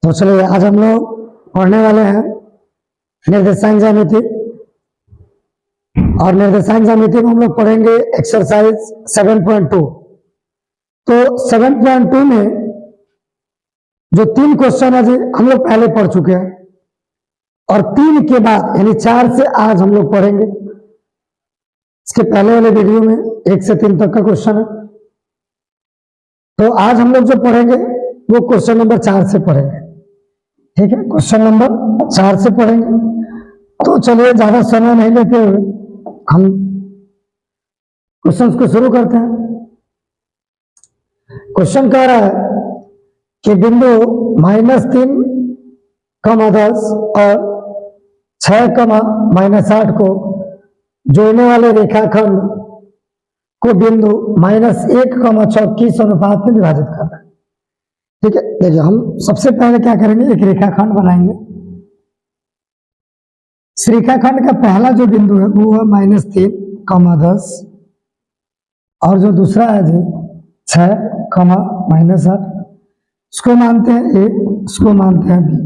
तो चलिए आज हम लोग पढ़ने वाले हैं निर्देशांक ज्यामिति। और निर्देशांक ज्यामिति में हम लोग पढ़ेंगे एक्सरसाइज 7.2। तो 7.2 में जो 3 क्वेश्चन है जी हम लोग पहले पढ़ चुके हैं, और 3 के बाद यानी 4 से आज हम लोग पढ़ेंगे। इसके पहले वाले वीडियो में 1 से 3 तक का क्वेश्चन है, तो आज हम लोग जो पढ़ेंगे वो क्वेश्चन नंबर 4 से पढ़ेंगे। ठीक है, क्वेश्चन नंबर 4 से पढ़ेंगे। तो चलिए ज्यादा समय नहीं लेते हुए हम क्वेश्चंस को शुरू करते हैं। क्वेश्चन कह रहा है कि बिंदु -3, 10 और 6, -8 को जोड़ने वाले रेखाखंड को बिंदु -1, 6 अनुपात में विभाजित करना है। ठीक है, देखिए हम सबसे पहले क्या करेंगे, एक रेखाखंड बनाएंगे। इस रेखाखंड का पहला जो बिंदु है वो है -3, 10 और जो दूसरा है जी 6, -8, इसको मानते हैं ए, इसको मानते हैं बी।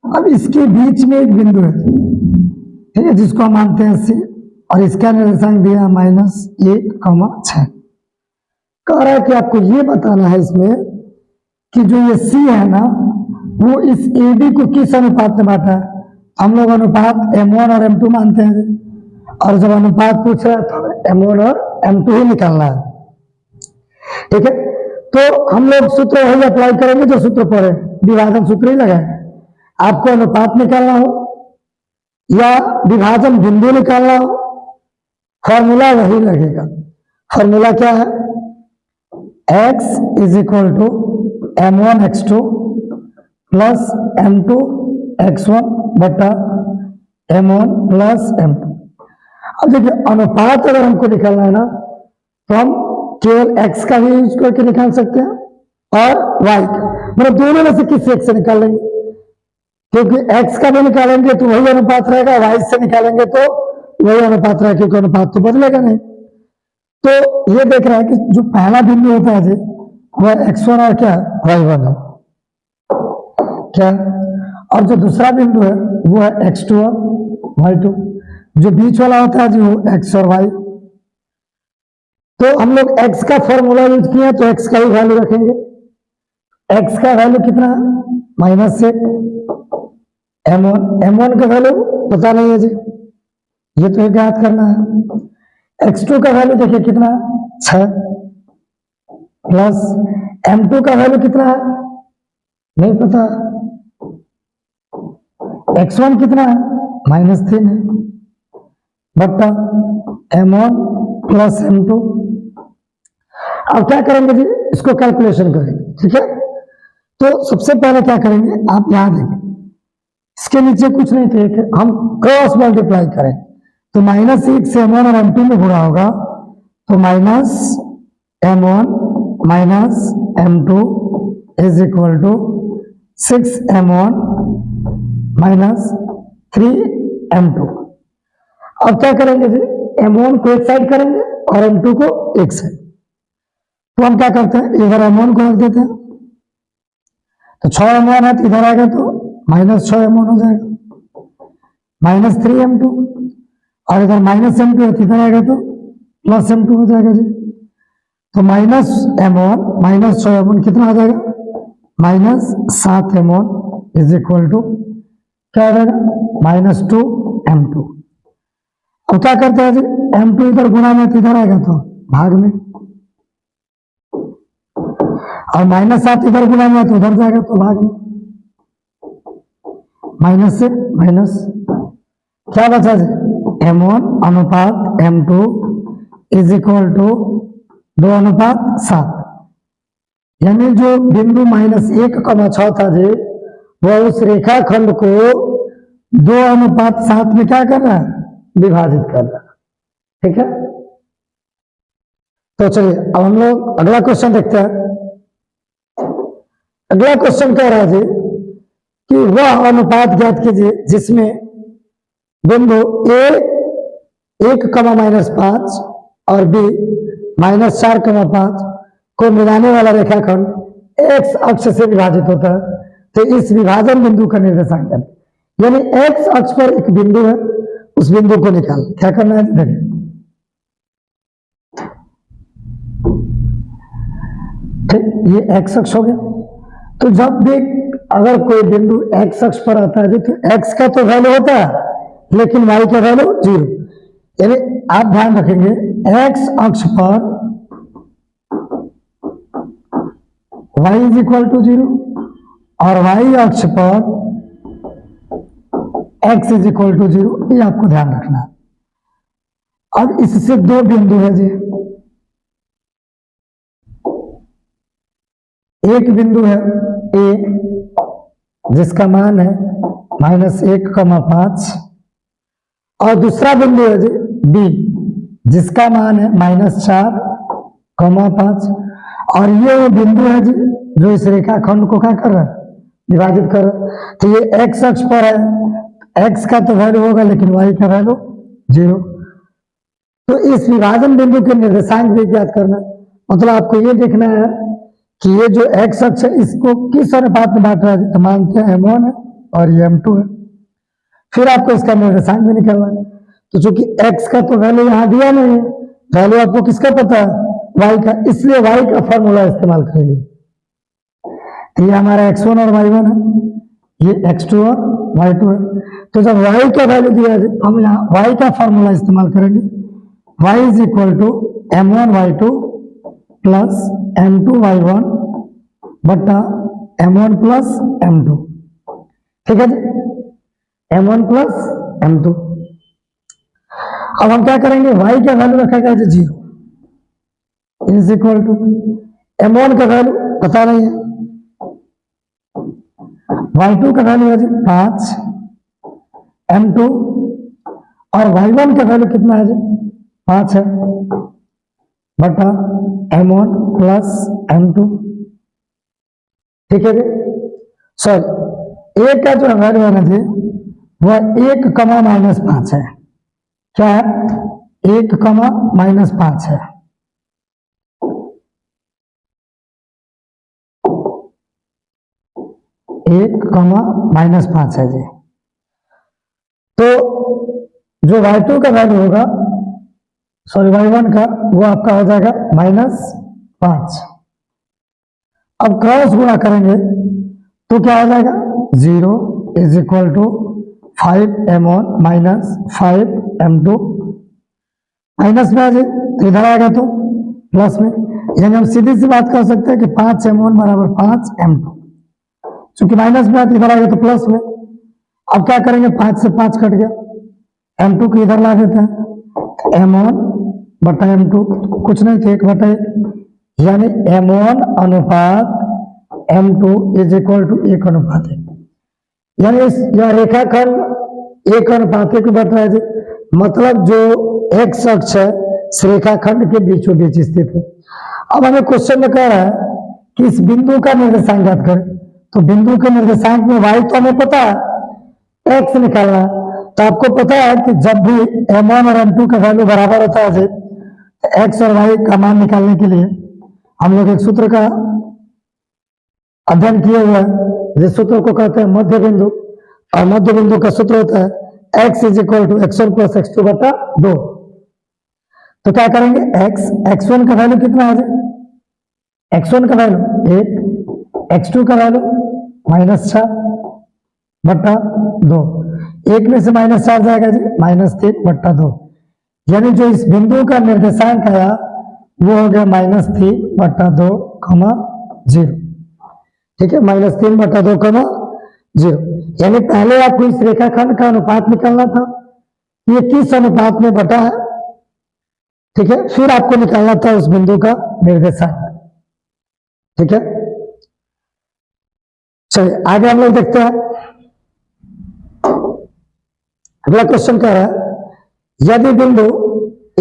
अब इसके बीच में एक बिंदु है, ठीक है, जिसको हम मानते हैं सी, और इसका निर्देशांक दिया है -1, 6। कह रहा है कि आपको ये बताना है इसमें कि जो ये सी है ना वो इस ए बी को किस अनुपात में बांटा है। हम लोग अनुपात M1 और M2 मानते हैं, और जब अनुपात पूछ रहा है तो M1 और M2 ही निकालना है। ठीक है, तो हम लोग सूत्र वही अप्लाई करेंगे जो सूत्र पढ़े, विभाजन सूत्र ही लगाए। आपको अनुपात निकालना हो या विभाजन बिंदु निकालना हो, फॉर्मूला वही लगेगा। फॉर्मूला क्या है, x = M1x2 प्लस M2x1 बटा M1 प्लस M2। अब देखिए अनुपात अगर हमको निकालना है ना तो हम केवल x का भी यूज करके निकाल सकते हैं और y का, मतलब दोनों में से किसी एक से निकाल लेंगे, क्योंकि x का भी निकालेंगे तो वही अनुपात रहेगा, y से निकालेंगे तो वही अनुपात रहेगा, क्योंकि अनुपात तो बदलेगा नहीं। तो ये देख रहा है कि जो पहला बिंदु होता है जी वह x1 और क्या y1 है क्या, और जो दूसरा बिंदु है वो है x2 और y2। जो बीच वाला होता है जी वो x और y। तो हम लोग x का फॉर्मूला यूज किया तो x का ही वैल्यू रखेंगे। x का वैल्यू कितना है, -1। M1 का वैल्यू पता नहीं है जी, ये तो ज्ञात करना है। x2 का वैल्यू देखिए कितना है, 6, प्लस M2 का वैल्यू कितना है नहीं पता, x1 कितना है -3 है, बट्टा M1 प्लस M2। अब क्या करेंगे जी, इसको कैलकुलेशन करेंगे। ठीक है, तो सबसे पहले क्या करेंगे, आप यहां देखें, इसके नीचे कुछ नहीं थे, हम क्रॉस मल्टीप्लाई करें तो -1 से M1 और M2 में गुणा होगा, तो -M1 -M2 = 6M1 -3M2। अब क्या करेंगे जी, M1 को एक साइड करेंगे और M2 को एक साइड। तो हम क्या करते हैं, इधर M1 को रख देते हैं, तो 6M1 है तो इधर आएगा तो -6M1 हो जाएगा, -3M2, और इधर -M2 है तो इधर आएगा तो +M2 हो जाएगा जी। तो -M1 -6M1 कितना हो जाएगा, -7M1 = क्या हो जाएगा, -2M2। अब क्या करते हैं जी, M2 इधर गुणा में तो इधर आएगा तो भाग में, और -7 इधर गुणा में तो उधर जाएगा तो भाग में, माइनस से माइनस क्या बचा जी, M1 अनुपात M2 = 2:7। यानी जो बिंदु -1, 6 था जी वह उस रेखाखंड को 2:7 में क्या कर रहा है, विभाजित कर रहा है। ठीक है, तो चलिए अब हम लोग अगला क्वेश्चन देखते हैं। अगला क्वेश्चन कह रहा है जी कि वह अनुपात ज्ञात कीजिए जिसमें बिंदु A 1, और B -4, 5 को मिलाने वाला रेखाखंड x अक्ष से विभाजित होता है। तो इस विभाजन बिंदु का निर्देशांक यानी एक्स अक्ष पर एक बिंदु है, उस बिंदु को निकाल क्या करना है देखिए। ठीक, ये एक्स अक्ष हो गया। तो जब भी अगर कोई बिंदु एक्स अक्ष पर आता है तो एक्स का तो वैल्यू होता है लेकिन वाई का वैल्यू 0। यानी आप ध्यान रखेंगे एक्स अक्ष पर y इज इक्वल टू 0 और y अक्ष पर x इज इक्वल टू 0, ये आपको ध्यान रखना है। अब इससे दो बिंदु है जी, एक बिंदु है ए जिसका मान है -1,5 और दूसरा बिंदु है जी बी जिसका मान है -4,5 और ये वो बिंदु है जी जो इस रेखाखंड को क्या कर रहा है, विभाजित कर रहा है। तो ये एक्स अक्ष पर है, एक्स का तो वैल्यू होगा लेकिन वाई का वैल्यू 0। तो इस विभाजन बिंदु के निर्देशांक भी ज्ञात करना, मतलब आपको ये देखना है कि ये जो एक्स अक्ष है इसको किस अनुपात में बांट रहा है, तो मानते हैं m1 है और ये m2 है। फिर आपको इसका निर्देशांक भी निकालना है। तो चूंकि x का तो वैल्यू यहां दिया नहीं है, वैल्यू आपको किसका पता है, y का, इसलिए y का फॉर्मूला इस्तेमाल करेंगे। तो ये हमारा x1 और y1 है, ये x2 और y2 है। तो जब y का वैल्यू दिया जाए हम यहाँ y का फॉर्मूला इस्तेमाल करेंगे, y is equal to m1y2 plus m2y1 बटा m1 प्लस m2। ठीक है जी, m1 प्लस m2। अब हम क्या करेंगे, y का वैल्यू रखा गया है 0 इज इक्वल टू m1 का वैल्यू पता नहीं है, y2 का वैल्यू है जी 5, m2 और y1 का वैल्यू कितना है जी 5 है बटा m1 प्लस m2। ठीक है जी, सर ए का जो वैल्यू है ना जी वह 1,-5 है। क्या है, 1,-5 है। -5 है जी। तो जो y2 का वैल्यू होगा, सॉरी y1 का, वो आपका हो जाएगा -5। अब क्रॉस गुणा करेंगे तो क्या हो जाएगा, 0 is equal to 5m1 minus 5m2। Minus में आ जाए तो इधर आएगा तो प्लस में, यानी हम सीधी सी बात कर सकते हैं कि 5m1 बराबर 5m2। चूंकि माइनस में आते इधर आएगा तो प्लस में। अब क्या करेंगे, 5 से 5 कट गया, m2 को इधर ला देते हैं, m1 बटा m2 कुछ नहीं थे 1/1, यानी m1 अनुपात m2 इज इक्वल टू 1:1। यानी यह रेखाखंड 1:1 बट रहा है, मतलब जो एक्स अक्ष है इस रेखाखंड के बीचों बीच स्थित है। अब हमें क्वेश्चन में कह रहा है कि इस बिंदु का निर्देशांक ज्ञात करें, तो बिंदु के निर्देशांक में y तो हमें पता है, x निकालना है। तो आपको पता है कि जब भी m1 और m2 का वैल्यू बराबर होता है तो x और y का मान निकालने के लिए हम लोग एक सूत्र का अध्ययन किए हुए हैं, जिस सूत्र को कहते हैं मध्य बिंदु, और मध्य बिंदु का सूत्र होता है x is equal to x1 plus x2 बटा 2। तो क्या करेंगे, x1 का वैल्यू कितना आ जाए, x1 का वैल्यू 1, x2 का वैल्यू -4 बटा 2, 1 में से -4 जाएगा जी -3 बटा 2, यानी जो इस बिंदु का निर्देशांक आया वो हो गया -3 बटा 2, 0। ठीक है, -3 बटा 2, 0। यानी पहले आपको इस रेखाखंड का अनुपात निकालना था, ये किस अनुपात में बटा है। ठीक है, फिर आपको निकालना था उस बिंदु का निर्देशांक। ठीक है, चलिए आगे हम लोग देखते हैं। अगला क्वेश्चन कह रहा है, यदि बिंदु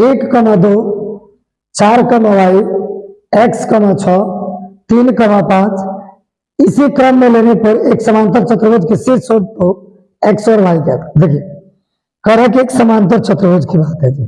1,2, 4,y, x, 6, 3,5 इसी क्रम में लेने पर एक समांतर चतुर्भुज के शीर्ष तो x और y क्या था। देखिए कह रहा है कि एक समांतर चतुर्भुज की बात है जी।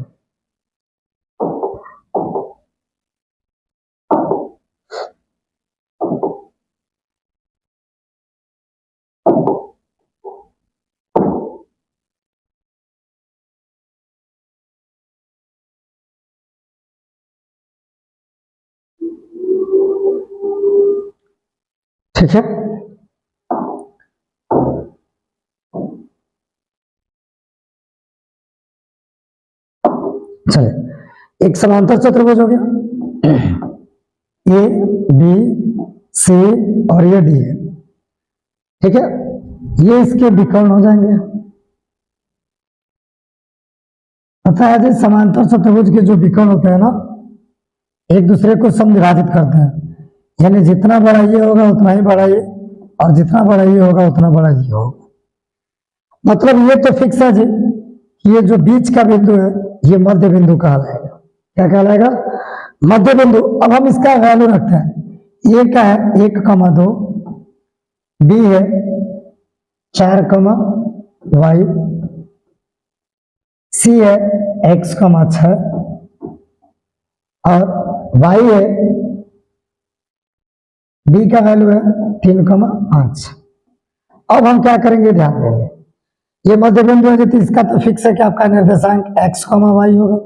ठीक है। चलिए, एक समांतर चतुर्भुज हो गया, ए बी सी और ये डी है, ठीक है। ये इसके विकर्ण हो जाएंगे। पता है जी, समांतर चतुर्भुज के जो विकर्ण होते हैं ना, एक दूसरे को समविभाजित करते हैं, यानी जितना बड़ा ये होगा उतना ही बड़ा ये, और जितना बड़ा ये होगा उतना बड़ा ये होगा। मतलब ये तो फिक्स है जी, ये जो बीच का बिंदु है ये मध्य बिंदु कहलाएगा। क्या कहलाएगा? मध्य बिंदु। अब हम इसका वैल्यू रखते हैं। ए का है 1,2, बी है 4,y, सी है x,6 और y है, b का वैल्यू है 3,5। अब हम क्या करेंगे, ध्यान देंगे, ये मध्य बिंदु है तो इसका तो फिक्स है कि आपका निर्देशांक x, y होगा।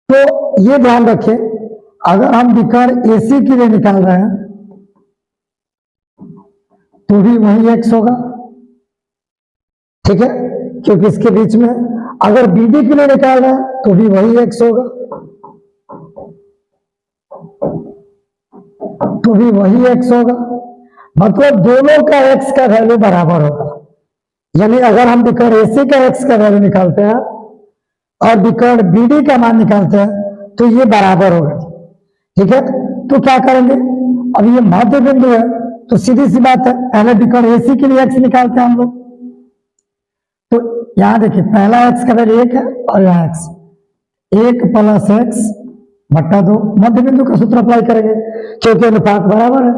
तो ये ध्यान रखें, अगर हम विकर्ण AC के लिए निकाल रहे हैं तो भी वही x होगा, ठीक है, क्योंकि इसके बीच में। अगर BD के लिए निकाल रहे हैं तो भी वही x होगा, तो भी वही x होगा। मतलब दोनों का x का वैल्यू बराबर होगा। यानी अगर हम विकर्ण AC का x का वैल्यू निकालते हैं और विकर्ण BD का मान निकालते हैं तो ये बराबर होगा, ठीक है। तो क्या करेंगे, अब ये मध्य बिंदु है तो सीधी सी बात है, पहले विकर्ण AC के लिए x निकालते हैं हम लोग। तो यहां देखिए, पहला x का वैल्यू 1 है और यहाँ x 1 + x बट्टा 2, मध्य बिंदु का सूत्र अप्लाई करेंगे क्योंकि अनुपात बराबर है।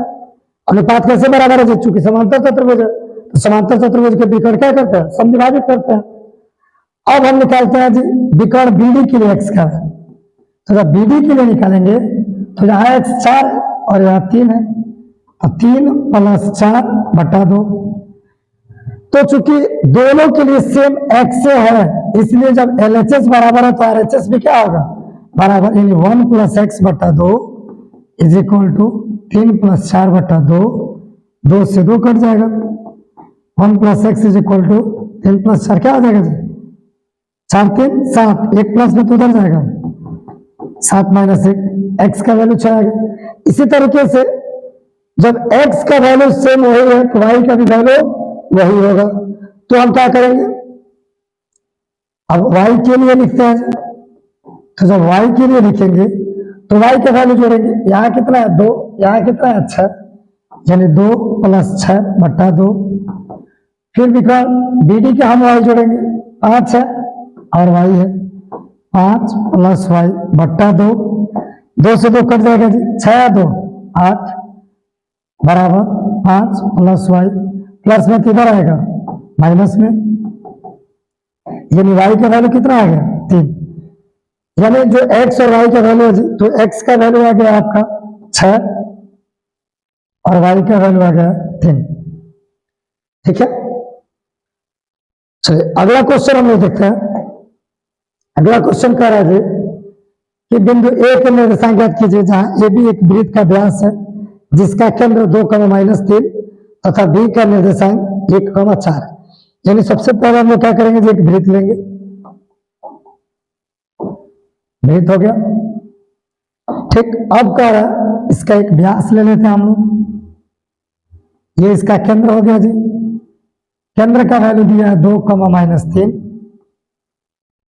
अनुपात कैसे बराबर है? चूंकि समांतर चतुर्भुज है तो समांतर चतुर्भुज के विकर्ण क्या करते हैं, समविभाजित करते हैं। अब हम निकालते हैं जी विकर्ण BD के लिए x का है, तो जब BD के लिए निकालेंगे तो यहाँ x 4 है और यहाँ 3 है, तो 3 + 4 बट्टा 2। तो चूंकि दोनों के लिए सेम x है, इसलिए जब LHS बराबर है तो RHS भी क्या होगा, बराबर, यानी 1 + x बट्टा 2 = 3 + 4 बट्टा 2, 2 से 2 कट जाएगा, 1 + x = 3 + 4 क्या हो जाएगा जी, 4 3 7, 1 प्लस में तो उधर जाएगा, 7 - 1, x का वैल्यू 6 आ गया। इसी तरीके से जब x का वैल्यू सेम वही है तो y का भी वैल्यू वही होगा। तो हम क्या करेंगे, अब y के लिए लिखते हैं, तो जब y के लिए लिखेंगे तो y का वैल्यू जोड़ेंगे, यहाँ कितना है 2, यहाँ कितना है 6, यानी 2 + 6 बट्टा 2। फिर विकर्ण BD के हम y जोड़ेंगे, 5 है और y है, 5 + y बट्टा 2, 2 से 2 कट जाएगा जी, 6 2 8 बराबर 5 + y, प्लस में किधर आएगा, माइनस में, यानी y का वैल्यू कितना आ गया 3। यानी जो x और y का वैल्यू है जी, तो x का वैल्यू आ गया आपका 6 और y का वैल्यू आ गया 3, ठीक है। चलिए अगला क्वेश्चन हम लोग देखते हैं। अगला क्वेश्चन कह रहा है कि बिंदु A के निर्देशांक ज्ञात कीजिए, जहां AB एक वृत्त का व्यास है जिसका केंद्र 2,-3 तथा B का निर्देशांक 1,4। यानी सबसे पहले हम लोग क्या करेंगे जी, एक वृत्त लेंगे, वृत्त हो गया, ठीक। अब कह रहा है इसका एक व्यास ले लेते हैं हम लोग, ये इसका केंद्र हो गया जी, केंद्र का वैल्यू दिया है 2,-3,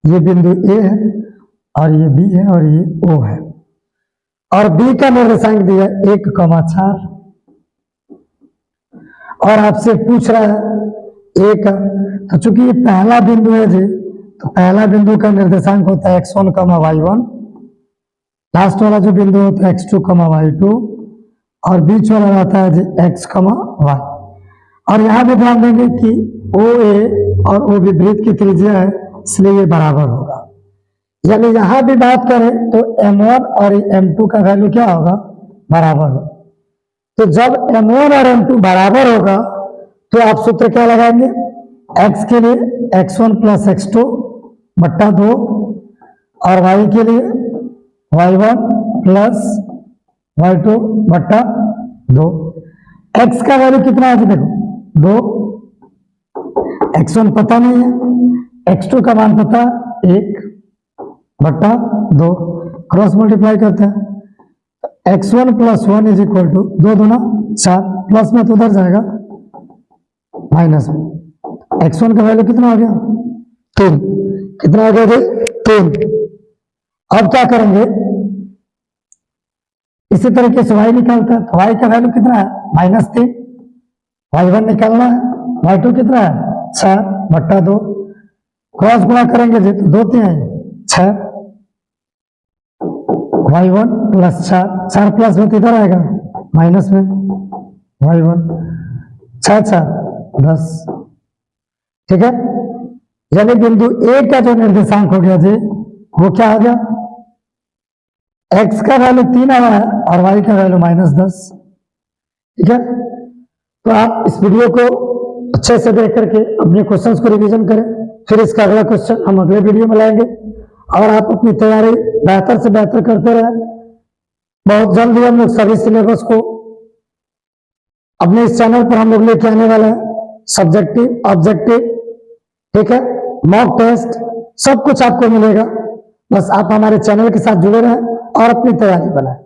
ये बिंदु A है और ये B है और ये O है, और B का निर्देशांक दिया 1,4। और आपसे पूछ रहा है A का, तो चूंकि ये पहला बिंदु है जी, तो पहला बिंदु का निर्देशांक होता है x1, y1, लास्ट वाला जो बिंदु होता है x2, y2, और बीच वाला रहता है जी x, y। और यहां भी ध्यान देंगे कि OA और OB वृत्त की त्रिज्या है, इसलिए ये बराबर होगा। यानी यहां भी बात करें तो M1 और M2 का वैल्यू क्या होगा, बराबर होगा। तो जब M1 और M2 बराबर होगा तो आप सूत्र क्या लगाएंगे, x के लिए x1 + x2 बट्टा 2 और y के लिए y1 + y2 बट्टा 2। एक्स का वैल्यू कितना है देखो 2, x1 पता नहीं है, x2 का मान पता 1/2, क्रॉस मल्टीप्लाई करते हैं, x1 + 1 = 2 दूना 4, प्लस में तो उधर जाएगा माइनस में, x1 का वैल्यू कितना हो गया 3, कितना हो गया जी 3। अब क्या करेंगे, इसी तरीके से y निकालते हैं, तो y का वैल्यू कितना है -3, y1 निकालना है, y2 कितना है 4/2, क्रॉस गुणा करेंगे जी तो 2 3 6, y1 + 4, 4 प्लस में तो इधर आएगा माइनस में, y1 6 4 10, ठीक है। यानी बिंदु ए का जो निर्देशांक हो गया जी वो क्या हो गया, x का वैल्यू 3 आया है और y का वैल्यू -10, ठीक है। तो आप इस वीडियो को अच्छे से देख करके अपने क्वेश्चंस को रिवीजन करें, फिर इसका अगला क्वेश्चन हम अगले वीडियो में लाएंगे, और आप अपनी तैयारी बेहतर से बेहतर करते रहें। बहुत जल्द ही हम लोग सभी सिलेबस को अपने इस चैनल पर हम लोग लेके आने वाले हैं, सब्जेक्टिव ऑब्जेक्टिव, ठीक है, मॉक टेस्ट, सब कुछ आपको मिलेगा। बस आप हमारे चैनल के साथ जुड़े रहें और अपनी तैयारी बनाएं।